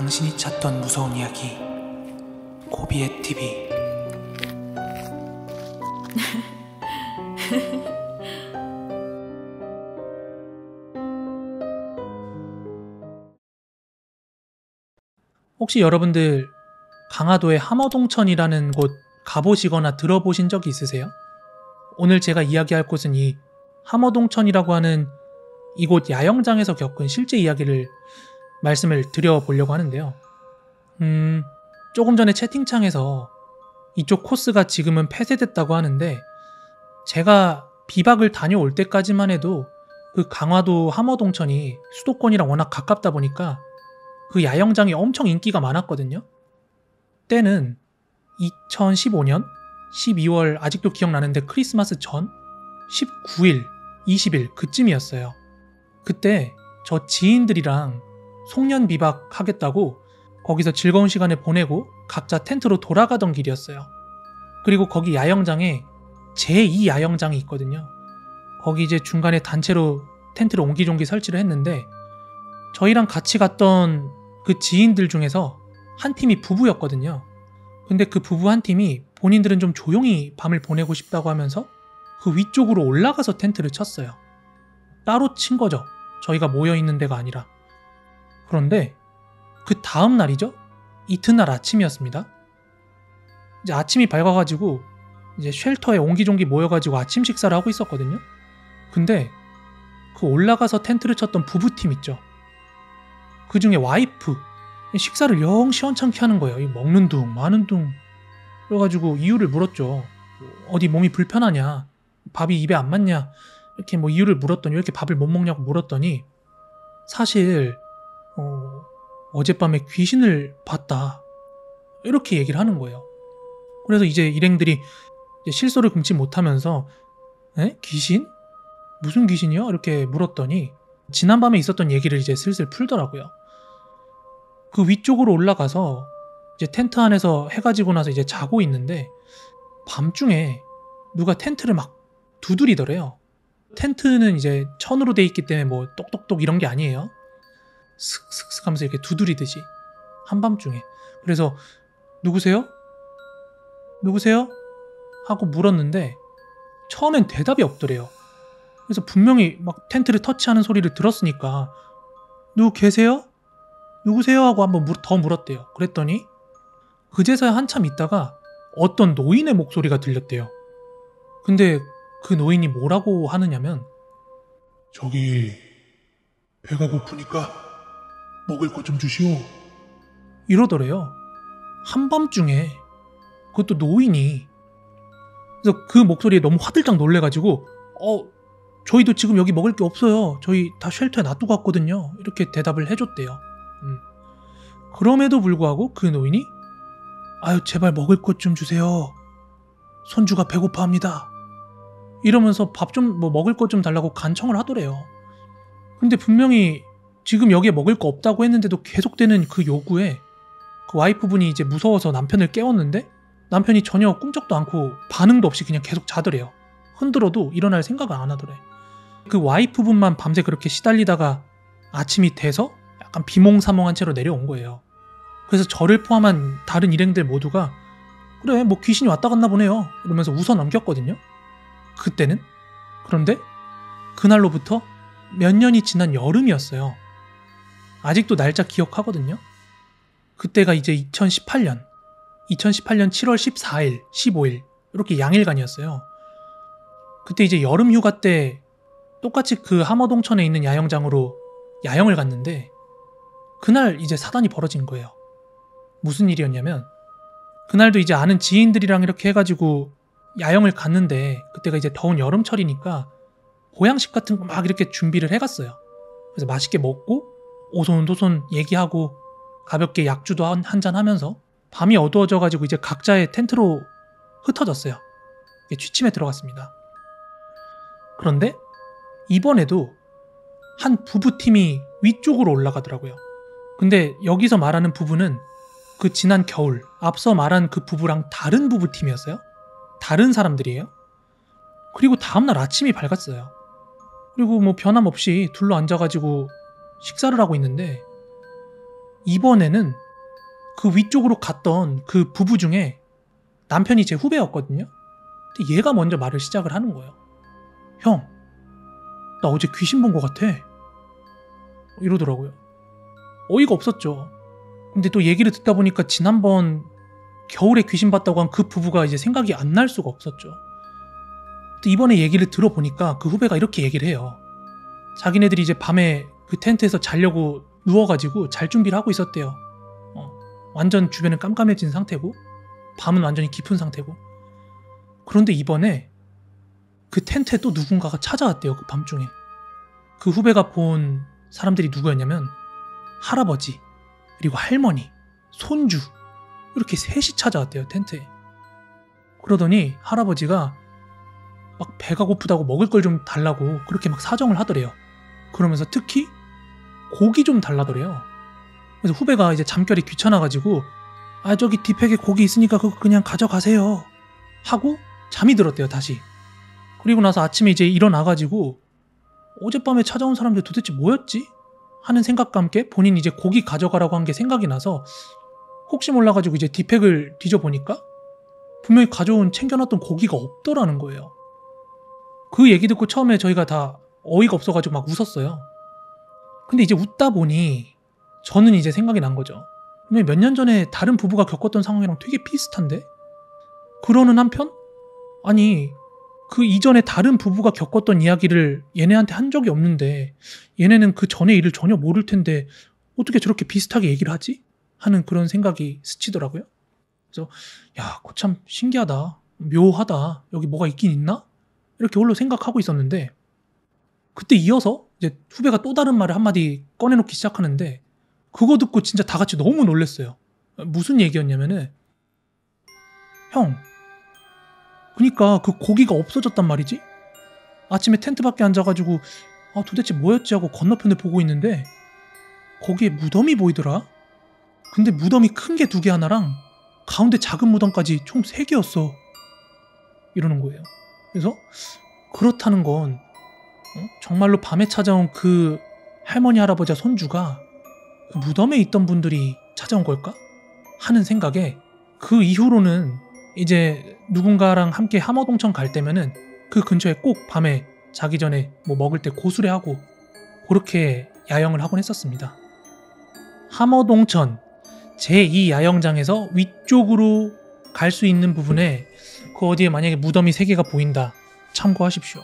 당신이 찾던 무서운 이야기 고비의 TV. 혹시 여러분들 강화도의 함어동천이라는 곳 가보시거나 들어보신 적이 있으세요? 오늘 제가 이야기할 곳은 이 함어동천이라고 하는 이곳 야영장에서 겪은 실제 이야기를 말씀을 드려보려고 하는데요. 조금 전에 채팅창에서 이쪽 코스가 지금은 폐쇄됐다고 하는데, 제가 비박을 다녀올 때까지만 해도 그 강화도 함어동천이 수도권이랑 워낙 가깝다 보니까 그 야영장이 엄청 인기가 많았거든요. 때는 2015년 12월, 아직도 기억나는데 크리스마스 전 19일, 20일 그쯤이었어요. 그때 저 지인들이랑 송년 비박 하겠다고 거기서 즐거운 시간을 보내고 각자 텐트로 돌아가던 길이었어요. 그리고 거기 야영장에 제2 야영장이 있거든요. 거기 이제 중간에 단체로 텐트를 옹기종기 설치를 했는데, 저희랑 같이 갔던 그 지인들 중에서 한 팀이 부부였거든요. 근데 그 부부 한 팀이 본인들은 좀 조용히 밤을 보내고 싶다고 하면서 그 위쪽으로 올라가서 텐트를 쳤어요. 따로 친 거죠. 저희가 모여있는 데가 아니라. 그런데 그 다음 날이죠? 이튿날 아침이었습니다. 이제 아침이 밝아가지고 이제 쉘터에 옹기종기 모여가지고 아침 식사를 하고 있었거든요. 근데 그 올라가서 텐트를 쳤던 부부팀 있죠. 그 중에 와이프 식사를 영 시원찮게 하는 거예요. 먹는 둥 마는 둥. 그래가지고 이유를 물었죠. 어디 몸이 불편하냐, 밥이 입에 안 맞냐, 이렇게 뭐 이유를 물었더니, 왜 이렇게 밥을 못 먹냐고 물었더니, 사실 어젯밤에 귀신을 봤다, 이렇게 얘기를 하는 거예요. 그래서 이제 일행들이 이제 실소를 금치 못하면서 에? 귀신? 무슨 귀신이요? 이렇게 물었더니 지난밤에 있었던 얘기를 이제 슬슬 풀더라고요. 그 위쪽으로 올라가서 이제 텐트 안에서 해가 지고 나서 이제 자고 있는데, 밤중에 누가 텐트를 막 두드리더래요. 텐트는 이제 천으로 돼 있기 때문에 뭐 똑똑똑 이런 게 아니에요. 슥슥슥 하면서 이렇게 두드리듯이 한밤중에. 그래서 누구세요? 누구세요? 하고 물었는데 처음엔 대답이 없더래요. 그래서 분명히 막 텐트를 터치하는 소리를 들었으니까 누구 계세요? 누구세요? 하고 한번 더 물었대요. 그랬더니 그제서야 한참 있다가 어떤 노인의 목소리가 들렸대요. 근데 그 노인이 뭐라고 하느냐면, 저기 배가 고프니까 먹을 것 좀 주시오. 이러더래요. 한밤중에, 그것도 노인이. 그래서 그 목소리에 너무 화들짝 놀래가지고 저희도 지금 여기 먹을 게 없어요. 저희 다 쉘터에 놔두고 왔거든요. 이렇게 대답을 해줬대요. 그럼에도 불구하고 그 노인이 아유 제발 먹을 것 좀 주세요. 손주가 배고파합니다. 이러면서 밥 좀 뭐 먹을 것 좀 달라고 간청을 하더래요. 근데 분명히 지금 여기에 먹을 거 없다고 했는데도 계속되는 그 요구에 그 와이프분이 이제 무서워서 남편을 깨웠는데, 남편이 전혀 꿈쩍도 않고 반응도 없이 그냥 계속 자더래요. 흔들어도 일어날 생각을 안 하더래. 그 와이프분만 밤새 그렇게 시달리다가 아침이 돼서 약간 비몽사몽한 채로 내려온 거예요. 그래서 저를 포함한 다른 일행들 모두가 그래 뭐 귀신이 왔다 갔나 보네요 이러면서 웃어 넘겼거든요. 그때는. 그런데 그날로부터 몇 년이 지난 여름이었어요. 아직도 날짜 기억하거든요. 그때가 이제 2018년 7월 14일, 15일 이렇게 양일간이었어요. 그때 이제 여름 휴가 때 똑같이 그 함어동천에 있는 야영장으로 야영을 갔는데, 그날 이제 사단이 벌어진 거예요. 무슨 일이었냐면, 그날도 이제 아는 지인들이랑 이렇게 해가지고 야영을 갔는데, 그때가 이제 더운 여름철이니까 보양식 같은 거 막 이렇게 준비를 해갔어요. 그래서 맛있게 먹고 오손도손 얘기하고 가볍게 약주도 한잔 하면서 밤이 어두워져가지고 이제 각자의 텐트로 흩어졌어요. 취침에 들어갔습니다. 그런데 이번에도 한 부부팀이 위쪽으로 올라가더라고요. 근데 여기서 말하는 부부는 그 지난 겨울 앞서 말한 그 부부랑 다른 부부팀이었어요. 다른 사람들이에요. 그리고 다음날 아침이 밝았어요. 그리고 뭐 변함없이 둘러 앉아가지고 식사를 하고 있는데, 이번에는 그 위쪽으로 갔던 그 부부 중에 남편이 제 후배였거든요. 근데 얘가 먼저 말을 시작을 하는 거예요. 형, 나 어제 귀신 본 것 같아. 이러더라고요. 어이가 없었죠. 근데 또 얘기를 듣다 보니까 지난번 겨울에 귀신 봤다고 한 그 부부가 이제 생각이 안 날 수가 없었죠. 또 이번에 얘기를 들어보니까 그 후배가 이렇게 얘기를 해요. 자기네들이 이제 밤에 그 텐트에서 자려고 누워가지고 잘 준비를 하고 있었대요. 완전 주변은 깜깜해진 상태고 밤은 완전히 깊은 상태고. 그런데 이번에 그 텐트에 또 누군가가 찾아왔대요. 그 밤중에. 그 후배가 본 사람들이 누구였냐면 할아버지, 그리고 할머니, 손주, 이렇게 셋이 찾아왔대요. 텐트에. 그러더니 할아버지가 막 배가 고프다고 먹을 걸 좀 달라고 그렇게 막 사정을 하더래요. 그러면서 특히 고기 좀 달라더래요. 그래서 후배가 이제 잠결이 귀찮아가지고 저기 뒷팩에 고기 있으니까 그거 그냥 가져가세요 하고 잠이 들었대요. 다시. 그리고 나서 아침에 이제 일어나가지고 어젯밤에 찾아온 사람들 도대체 뭐였지? 하는 생각과 함께 본인이 이제 고기 가져가라고 한 게 생각이 나서 혹시 몰라가지고 이제 뒷팩을 뒤져보니까 분명히 챙겨놨던 고기가 없더라는 거예요. 그 얘기 듣고 처음에 저희가 다 어이가 없어가지고 막 웃었어요. 근데 이제 웃다 보니 저는 이제 생각이 난 거죠. 몇 년 전에 다른 부부가 겪었던 상황이랑 되게 비슷한데? 그러는 한편? 아니, 그 이전에 다른 부부가 겪었던 이야기를 얘네한테 한 적이 없는데 얘네는 그 전의 일을 전혀 모를 텐데 어떻게 저렇게 비슷하게 얘기를 하지? 하는 그런 생각이 스치더라고요. 그래서 참 신기하다, 묘하다, 여기 뭐가 있긴 있나? 이렇게 홀로 생각하고 있었는데 그때 이어서 이제 후배가 또 다른 말을 한마디 꺼내놓기 시작하는데 그거 듣고 진짜 다 같이 너무 놀랐어요. 무슨 얘기였냐면은 형, 그니까 그 고기가 없어졌단 말이지? 아침에 텐트 밖에 앉아가지고 도대체 뭐였지 하고 건너편을 보고 있는데 거기에 무덤이 보이더라? 근데 무덤이 큰 게 2개 하나랑 가운데 작은 무덤까지 총 3개였어. 이러는 거예요. 그래서 그렇다는 건 정말로 밤에 찾아온 그 할머니 할아버지와 손주가 그 무덤에 있던 분들이 찾아온 걸까? 하는 생각에 그 이후로는 이제 누군가랑 함께 함어동천 갈 때면은 그 근처에 꼭 밤에 자기 전에 뭐 먹을 때 고수레하고 그렇게 야영을 하곤 했었습니다. 함어동천 제2 야영장에서 위쪽으로 갈 수 있는 부분에 그 어디에 만약에 무덤이 3개가 보인다 참고하십시오.